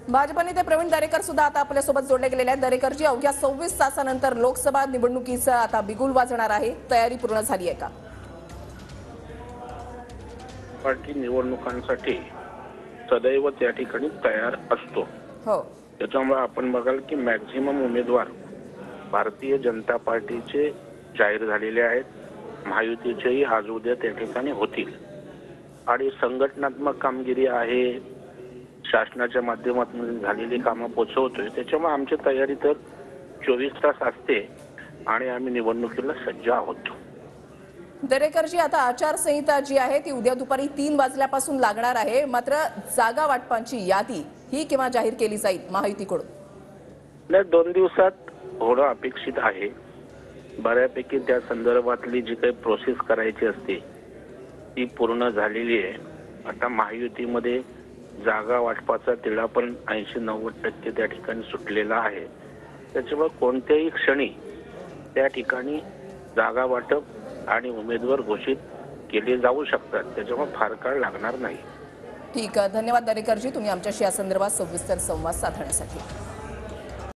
भाजप नेते प्रवीण दरेकर सुद्धा आता आपल्या सोबत जोडले गेलेले आहेत। दरेकरजी, अवघ्या 26 तासानंतर लोकसभा निवडणुकीचा आता बिगुल वाजणार आहे, तयारी पूर्ण झाली आहे का? पार्टी निवडणुकांसाठी सदैव त्या ठिकाणी तयार असतो। हो, त्याच्यामुळे आपण बघाल की मॅक्झिमम उमेदवार भारतीय जनता पार्टीचे जाहीर झालेले आहेत। महायुतीचेही आज उद्या त्या ठिकाणी होतील आणि संघटनात्मक कामगिरी आहे, शासनाच्या माध्यमातून झालेली कामं पोहोचवतोय। त्याच्यामुळे आमची तयारी तर 24 तास असते आणि आम्ही निवडणुकीला सज्ज आहोत। दरेकरजी, आता आचारसंहिता जी आहे ती उद्या दुपारी 3 वाजल्यापासून लागणार आहे, मात्र जागा वाटपांची यादी ही केव्हा जाहीर केली जाईल महायुतीकडून? नाही, 2 दिवसात होणं अपेक्षित आहे। बऱ्यापैकी त्या संदर्भातली जी काही प्रोसेस करायची असते ती पूर्ण झालेली आहे। आता महायुतीमध्ये जागा वाटपाचा तिढा पण 80-90% त्या ठिकाणी सुटलेला आहे। त्याच्यामुळे कोणत्याही क्षणी त्या ठिकाणी जागा वाटप आणि उमेदवार घोषित केले जाऊ शकतात। त्याच्यामुळे फार काळ लागणार नाही। ठीक आहे, धन्यवाद दरेकरजी, तुम्ही आमच्याशी या संदर्भात सविस्तर संवाद साधण्यासाठी।